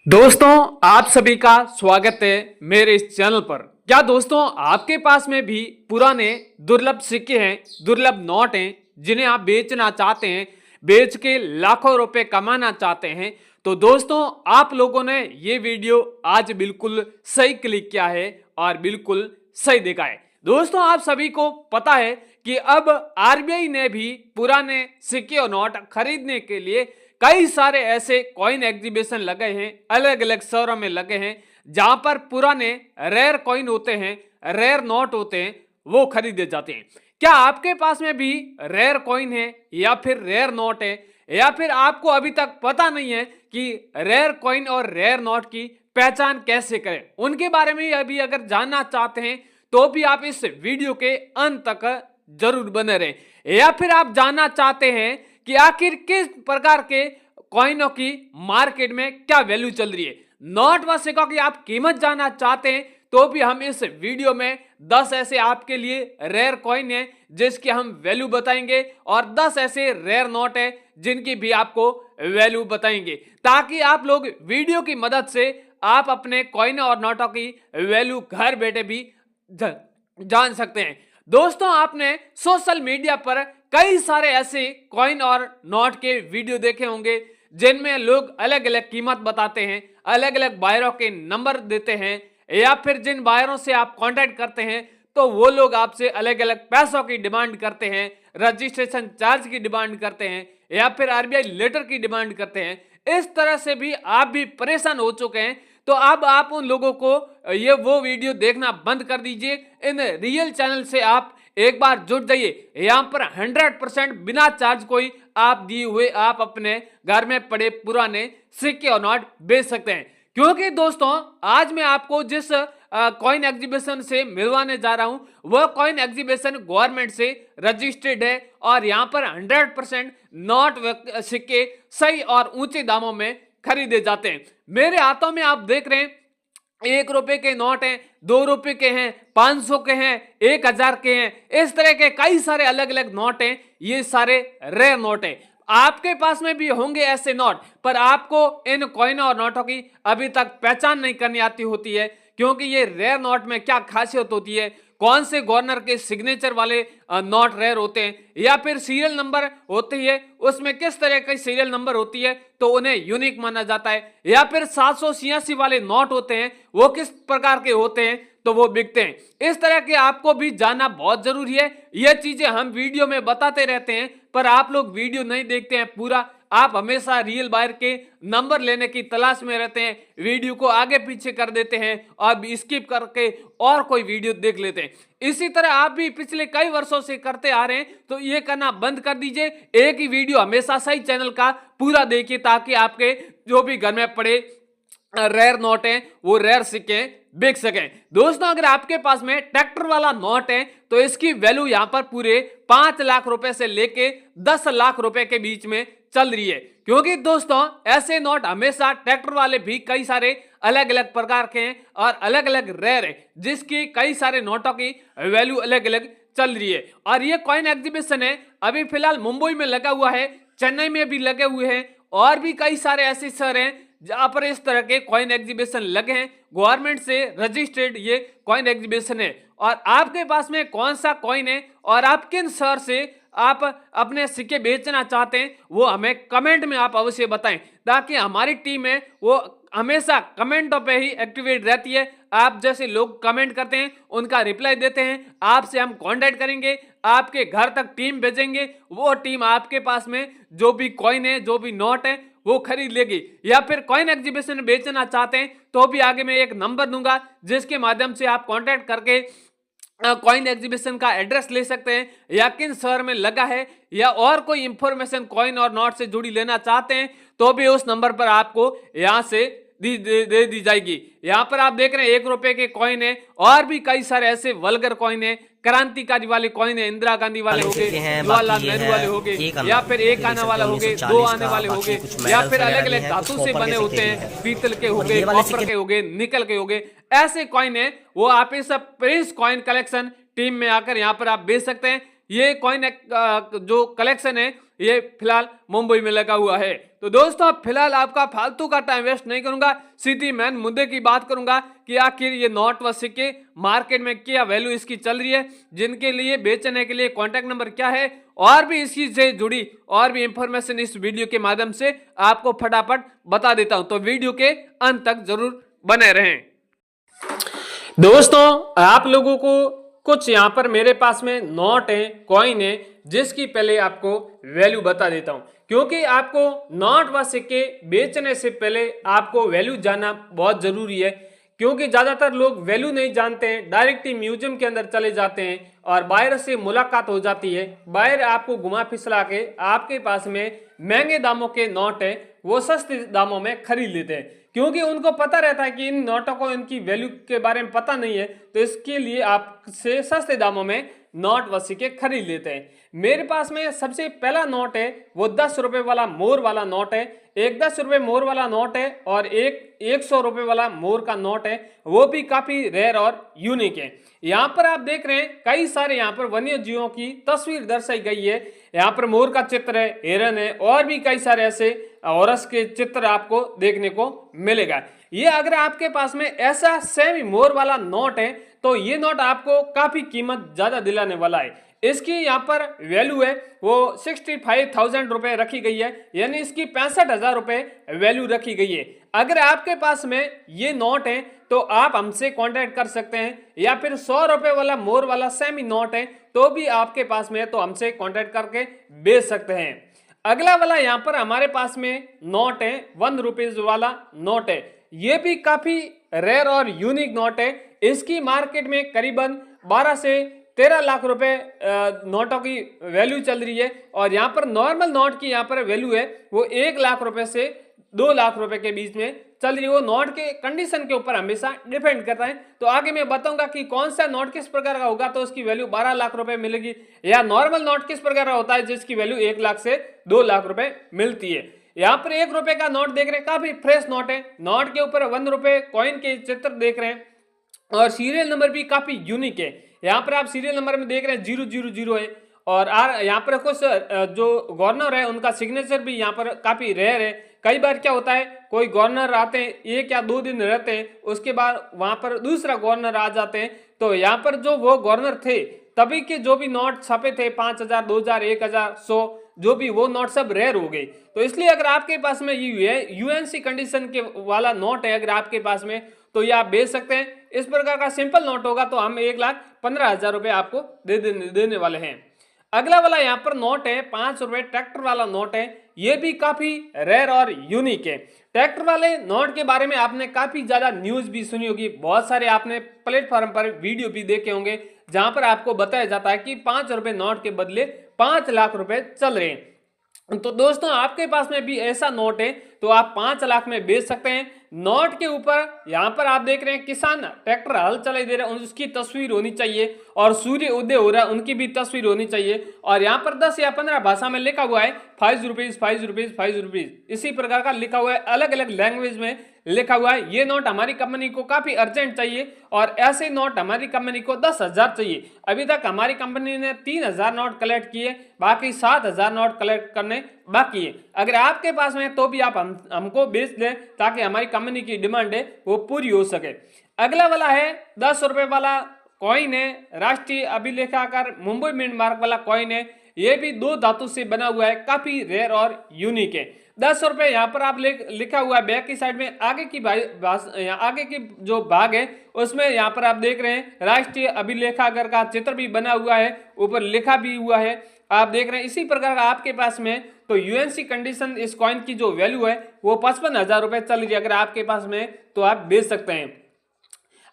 दोस्तों आप सभी का स्वागत है मेरे इस चैनल पर। क्या दोस्तों आपके पास में भी पुराने दुर्लभ सिक्के हैं, दुर्लभ नोट हैं जिन्हें आप बेचना चाहते हैं, बेच के लाखों रुपए कमाना चाहते हैं? तो दोस्तों आप लोगों ने ये वीडियो आज बिल्कुल सही क्लिक किया है और बिल्कुल सही देखा है। दोस्तों आप सभी को पता है कि अब आरबीआई ने भी पुराने सिक्के और नोट खरीदने के लिए कई सारे ऐसे कॉइन एग्जीबिशन लगे हैं, अलग अलग शहरों में लगे हैं, जहां पर पुराने रेयर कॉइन होते हैं, रेयर नोट होते हैं, वो खरीदे जाते हैं। क्या आपके पास में भी रेयर कॉइन है या फिर रेयर नोट है, या फिर आपको अभी तक पता नहीं है कि रेयर कॉइन और रेयर नोट की पहचान कैसे करें? उनके बारे में अभी अगर जानना चाहते हैं तो भी आप इस वीडियो के अंत तक जरूर बने रहें। या फिर आप जानना चाहते हैं कि आखिर किस प्रकार के कॉइनों की मार्केट में क्या वैल्यू चल रही है, नोट व सिक्कों की आप कीमत जानना चाहते हैं, तो भी हम इस वीडियो में 10 ऐसे आपके लिए रेयर कॉइन है जिसकी हम वैल्यू बताएंगे और 10 ऐसे रेयर नोट है जिनकी भी आपको वैल्यू बताएंगे, ताकि आप लोग वीडियो की मदद से आप अपने कॉइन और नोटों की वैल्यू घर बैठे भी जान सकते हैं। दोस्तों आपने सोशल मीडिया पर कई सारे ऐसे कॉइन और नोट के वीडियो देखे होंगे जिनमें लोग अलग अलग कीमत बताते हैं, अलग अलग बायरों के नंबर देते हैं, या फिर जिन बायरों से आप कांटेक्ट करते हैं तो वो लोग आपसे अलग अलग पैसों की डिमांड करते हैं, रजिस्ट्रेशन चार्ज की डिमांड करते हैं, या फिर आरबीआई लेटर की डिमांड करते हैं। इस तरह से भी आप भी परेशान हो चुके हैं, तो अब आप उन लोगों को वो वीडियो देखना बंद कर दीजिए। इन रियल चैनल से आप एक बार जुड़ जाइए। यहाँ पर 100% बिना चार्ज कोई आप दिए हुए आप अपने घर में पड़े पुराने सिक्के और नोट बेच सकते हैं। क्योंकि दोस्तों आज मैं आपको जिस कॉइन एग्जीबिशन से मिलवाने जा रहा हूं वह कॉइन एग्जीबिशन गवर्नमेंट से रजिस्टर्ड है और यहाँ पर 100% नोट सिक्के सही और ऊंचे दामों में खरीदे जाते हैं। मेरे हाथों में आप देख रहे हैं 1 रुपए के नोट हैं, 2 रुपए के हैं, 500 के हैं, 1000 के हैं, इस तरह के कई सारे अलग अलग नोट हैं। ये सारे रेयर नोट हैं। आपके पास में भी होंगे ऐसे नोट, पर आपको इन कॉइन और नोटों की अभी तक पहचान नहीं करनी आती होती है, क्योंकि ये रेयर नोट में क्या खासियत होती है, कौन से गवर्नर के सिग्नेचर वाले नोट रेयर होते हैं, या फिर सीरियल नंबर होती है उसमें किस तरह की सीरियल नंबर होती है तो उन्हें यूनिक माना जाता है, या फिर 786 वाले नोट होते हैं वो किस प्रकार के होते हैं तो वो बिकते हैं। इस तरह के आपको भी जानना बहुत जरूरी है। ये चीजें हम वीडियो में बताते रहते हैं, पर आप लोग वीडियो नहीं देखते हैं पूरा। आप हमेशा रियल बायर के नंबर लेने की तलाश में रहते हैं, वीडियो को आगे पीछे कर देते हैं और स्किप करके और कोई वीडियो देख लेते हैं। इसी तरह आप भी पिछले कई वर्षों से करते आ रहे हैं, तो ये करना बंद कर दीजिए। एक ही वीडियो हमेशा सही चैनल का पूरा देखिए, ताकि आपके जो भी घर में पड़े रेयर नोट हैं वो रेयर सिक्के बिक सकें। दोस्तों अगर आपके पास में ट्रैक्टर वाला नोट है तो इसकी वैल्यू यहां पर पूरे 5 लाख रुपए से लेके 10 लाख रुपए के बीच में चल रही है, क्योंकि दोस्तों ऐसे नोट हमेशा ट्रैक्टर वाले भी कई सारे अलग अलग प्रकार के हैं और अलग अलग रेयर है, जिसकी कई सारे नोटों की वैल्यू अलग अलग चल रही है। और ये कॉइन एग्जीबिशन है अभी फिलहाल मुंबई में लगा हुआ है, चेन्नई में भी लगे हुए हैं, और भी कई सारे ऐसे शहर हैं जहां पर इस तरह के कॉइन एग्जीबिशन लगे हैं। गवर्नमेंट से रजिस्टर्ड ये कॉइन एग्जीबिशन है। और आपके पास में कौन सा कॉइन है और आप किन शहर से आप अपने सिक्के बेचना चाहते हैं वो हमें कमेंट में आप अवश्य बताएं, ताकि हमारी टीम है वो हमेशा कमेंटों पे ही एक्टिवेट रहती है। आप जैसे लोग कमेंट करते हैं उनका रिप्लाई देते हैं, आपसे हम कांटेक्ट करेंगे, आपके घर तक टीम भेजेंगे, वो टीम आपके पास में जो भी कॉइन है जो भी नोट है वो खरीद लेगी। या फिर कॉइन एग्जीबिशन बेचना चाहते हैं तो भी आगे मैं एक नंबर दूंगा जिसके माध्यम से आप कांटेक्ट करके कॉइन एग्जीबिशन का एड्रेस ले सकते हैं, या किन शहर में लगा है, या और कोई इंफॉर्मेशन कॉइन और नोट से जुड़ी लेना चाहते हैं तो भी उस नंबर पर आपको यहां से दे दी जाएगी। यहाँ पर आप देख रहे हैं 1 रुपए के कॉइन है, और भी कई सारे ऐसे वल्गर कॉइन है, क्रांतिकारी वाले कॉइन है, इंदिरा गांधी वाले हो गए, जवाहरलाल नेहरू वाले हो गए, या फिर 1 आने वाला हो गए, 2 आने वाले हो गए, या फिर अलग अलग धातु से बने होते हैं, पीतल के हो गए, कॉपर के हो गए, निकल के हो गए, ऐसे कॉइन है वो आप इस प्रिंस कॉइन कलेक्शन टीम में आकर यहाँ पर आप बेच सकते हैं। ये कॉइन जो कलेक्शन है ये फिलहाल मुंबई में लगा हुआ है। तो दोस्तों अब फिलहाल आपका फालतू का टाइम वेस्ट नहीं करूंगा, सीधी मेन मुद्दे की बात करूंगा कि आखिर ये नोट व सिक्के मार्केट में क्या वैल्यू इसकी चल रही है, जिनके लिए बेचने के लिए कॉन्टैक्ट नंबर क्या है, और भी इसी से जुड़ी और भी इंफॉर्मेशन इस वीडियो के माध्यम से आपको फटाफट बता देता हूं। तो वीडियो के अंत तक जरूर बने रहें। दोस्तों आप लोगों को कुछ यहाँ पर मेरे पास में नोट है, कॉइन है, जिसकी पहले आपको वैल्यू बता देता हूं, क्योंकि आपको नोट व सिक्के बेचने से पहले आपको वैल्यू जानना बहुत जरूरी है। क्योंकि ज्यादातर लोग वैल्यू नहीं जानते हैं, डायरेक्ट ही म्यूजियम के अंदर चले जाते हैं और बायर से मुलाकात हो जाती है। बायर आपको घुमा फिसला के आपके पास में महंगे दामों के नोट है वो सस्ते दामों में खरीद लेते हैं, क्योंकि उनको पता रहता है कि इन नोटों को इनकी वैल्यू के बारे में पता नहीं है, तो इसके लिए आपसे सस्ते दामों में नोट व सिक्के खरीद लेते हैं। मेरे पास में सबसे पहला नोट है वो 10 रुपए वाला मोर वाला नोट है। एक 10 रुपए मोर वाला नोट है और एक 100 रुपए वाला मोर का नोट है, वो भी काफी रेयर और यूनिक है। यहाँ पर आप देख रहे हैं कई सारे यहाँ पर वन्य जीवों की तस्वीर दर्शाई गई है। यहाँ पर मोर का चित्र है, हिरन है और भी कई सारे ऐसे औरस के चित्र आपको देखने को मिलेगा। ये अगर आपके पास में ऐसा सेमी मोर वाला नोट है तो ये नोट आपको काफी कीमत ज्यादा दिलाने वाला है। इसकी यहाँ पर वैल्यू है वो 65,000 रुपए रखी गई है, यानी इसकी 65,000 रुपए वैल्यू रखी गई है। अगर आपके पास में ये नोट है तो आप हमसे कांटेक्ट कर सकते हैं, या फिर 100 रुपए वाला मोर वाला सेमी नोट है तो भी आपके पास में है तो हमसे कांटेक्ट करके बेच सकते हैं। अगला वाला यहाँ पर हमारे पास में नोट है 1 रुपीज वाला नोट है। ये भी काफी रेयर और यूनिक नोट है। इसकी मार्केट में करीबन 12 से 13 लाख रुपए नोटों की वैल्यू चल रही है, और यहाँ पर नॉर्मल नोट की यहाँ पर वैल्यू है वो 1 लाख रुपए से 2 लाख रुपए के बीच में चल रही है। वो नोट के कंडीशन के ऊपर हमेशा डिपेंड करता है। तो आगे मैं बताऊंगा कि कौन सा नोट किस प्रकार का होगा तो उसकी वैल्यू 12 लाख रुपए मिलेगी, या नॉर्मल नोट किस प्रकार का होता है जिसकी वैल्यू 1 लाख से 2 लाख रुपए मिलती है। यहाँ पर 1 रुपए का नोट देख रहे हैं, काफी फ्रेश नोट है। नोट के ऊपर 1 रुपए कॉइन के चित्र देख रहे हैं और सीरियल नंबर भी काफी यूनिक है। यहाँ पर आप सीरियल नंबर में देख रहे हैं 000 है, और यहाँ पर कुछ जो गवर्नर है उनका सिग्नेचर भी यहाँ पर काफी रेयर है। कई बार क्या होता है कोई गवर्नर आते हैं 1 या 2 दिन रहते हैं, उसके बाद वहां पर दूसरा गवर्नर आ जाते हैं, तो यहाँ पर जो वो गवर्नर थे तभी के जो भी नोट छपे थे 5,000 2,000 1,000 100 जो भी, वो नोट सब रेयर हो गए। तो इसलिए अगर आपके पास में ये यूएनसी कंडीशन के वाला नोट है अगर आपके पास में तो ये आप बेच सकते हैं। इस प्रकार का सिंपल नोट होगा तो हम 1,15,000 रुपए आपको देने वाले हैं। अगला वाला यहाँ पर नोट है 5 रुपए ट्रैक्टर वाला नोट है। ये भी काफी रेयर और यूनिक है। ट्रैक्टर वाले नोट के बारे में आपने काफी ज्यादा न्यूज भी सुनी होगी, बहुत सारे आपने प्लेटफॉर्म पर वीडियो भी देखे होंगे जहां पर आपको बताया जाता है कि 5 रुपए नोट के बदले 5 लाख रुपए चल रहे हैं। तो दोस्तों आपके पास में भी ऐसा नोट है तो आप 5 लाख में बेच सकते हैं। नोट के ऊपर यहाँ पर आप देख रहे हैं किसान ट्रैक्टर हल चलाई दे रहे हैं उसकी तस्वीर होनी चाहिए, और सूर्य उदय हो रहा है उनकी भी तस्वीर होनी चाहिए, और यहाँ पर 10 या 15 भाषा में लिखा हुआ है 5 रुपीज 5 रुपीज 5 रुपीज, इसी प्रकार का लिखा हुआ है, अलग अलग लैंग्वेज में लिखा हुआ है। ये नोट हमारी कंपनी को काफी अर्जेंट चाहिए, और ऐसे नोट हमारी कंपनी को 10,000 चाहिए। अभी तक हमारी कंपनी ने 3,000 नोट कलेक्ट किए, बाकी 7,000 नोट कलेक्ट करने बाकी है। अगर आपके पास में तो भी आप हमको बेच दें ताकि हमारी कंपनी की डिमांड है वो पूरी हो सके। अगला वाला है 10 रुपए वाला कॉइन है, राष्ट्रीय अभिलेखागार मुंबई मिंट मार्क वाला कॉइन है। ये भी 2 धातु से बना हुआ है, काफी रेयर और यूनिक है। 10 रुपए यहाँ पर आप लिखा हुआ है बैक की साइड में, आगे की जो भाग है उसमें यहाँ पर आप देख रहे हैं राष्ट्रीय अभिलेखागार का चित्र भी बना हुआ है, ऊपर लिखा भी हुआ है आप देख रहे हैं। इसी प्रकार का आपके पास में तो यूएनसी कंडीशन इस कॉइन की जो वैल्यू है वो 55,000 रुपए चल रही है। अगर आपके पास में तो आप बेच सकते हैं।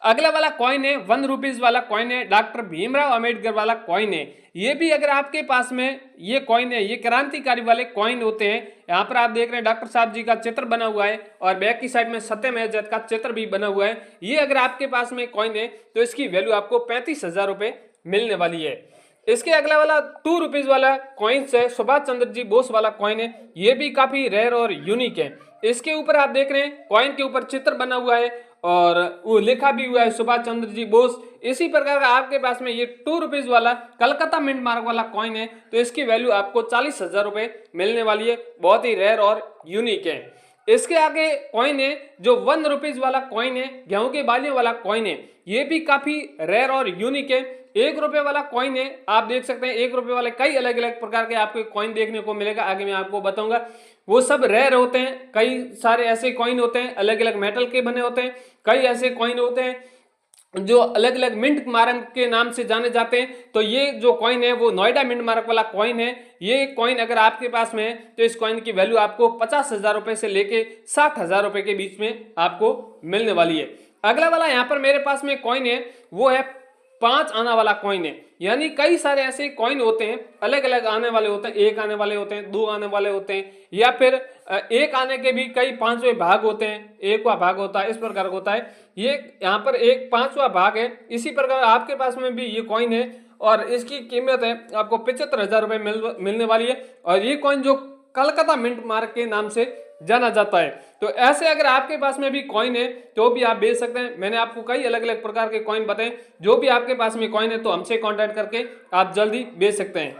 अगला वाला कॉइन है 1 रुपीज वाला कॉइन है, डॉक्टर भीमराव अंबेडकर वाला कॉइन है। ये भी अगर आपके पास में ये कॉइन है, ये क्रांतिकारी वाले कॉइन होते हैं। यहाँ पर आप देख रहे हैं डॉक्टर साहब जी का चित्र बना हुआ है, और बैक की साइड में सत्यमेव जयते का चित्र भी बना हुआ है। ये अगर आपके पास में कॉइन है तो इसकी वैल्यू आपको 35,000 रुपए मिलने वाली है। इसके अगला वाला 2 रुपीज वाला कॉइन है, सुभाष चंद्र जी बोस वाला कॉइन है। ये भी काफी रेयर और यूनिक है। इसके ऊपर आप देख रहे हैं कॉइन के ऊपर चित्र बना हुआ है, और वो लिखा भी हुआ है सुभाष चंद्र जी बोस। इसी प्रकार का आपके पास में ये 2 रुपीज वाला कलकत्ता मिंट मार्क वाला कॉइन है, तो इसकी वैल्यू आपको 40,000 रुपए मिलने वाली है। बहुत ही रेयर और यूनिक है। इसके आगे कॉइन है जो 1 रुपीज वाला कॉइन है, गेहूं के बालियों वाला कॉइन है। ये भी काफी रेयर और यूनिक है। 1 रुपए वाला कॉइन है, आप देख सकते हैं 1 रुपए वाले कई अलग अलग प्रकार के आपको कॉइन देखने को मिलेगा, आगे मैं आपको बताऊंगा। वो सब रेयर होते हैं। कई सारे ऐसे कॉइन होते हैं अलग अलग मेटल के बने होते हैं। कई ऐसे कॉइन होते हैं जो अलग अलग मिंट मार्क के नाम से जाने जाते हैं। तो ये जो कॉइन है वो नोएडा मिंट मार्क वाला कॉइन है। ये कॉइन अगर आपके पास में है तो इस कॉइन की वैल्यू आपको 50,000 रुपए से लेके 60,000 रुपए के बीच में आपको मिलने वाली है। अगला वाला यहाँ पर मेरे पास में कॉइन है वो है 5 आना वाला कॉइन है। यानी कई सारे ऐसे कॉइन होते हैं अलग अलग आने वाले होते हैं, 1 आने वाले होते हैं, 2 आने वाले होते हैं, या फिर 1 आने के भी कई 5वें भाग होते हैं, 1वां भाग होता है, इस प्रकार होता है। ये यहाँ पर एक 5वां भाग है। इसी प्रकार आपके पास में भी ये कॉइन है और इसकी कीमत है आपको 75,000 रुपए मिलने वाली है। और ये कॉइन जो कलकत्ता मिंट मार्क के नाम से जाना जाता है। तो ऐसे अगर आपके पास में भी कॉइन है तो भी आप बेच सकते हैं। मैंने आपको कई अलग अलग प्रकार के कॉइन बताए। जो भी आपके पास में कॉइन है तो हमसे कांटेक्ट करके आप जल्दी बेच सकते हैं।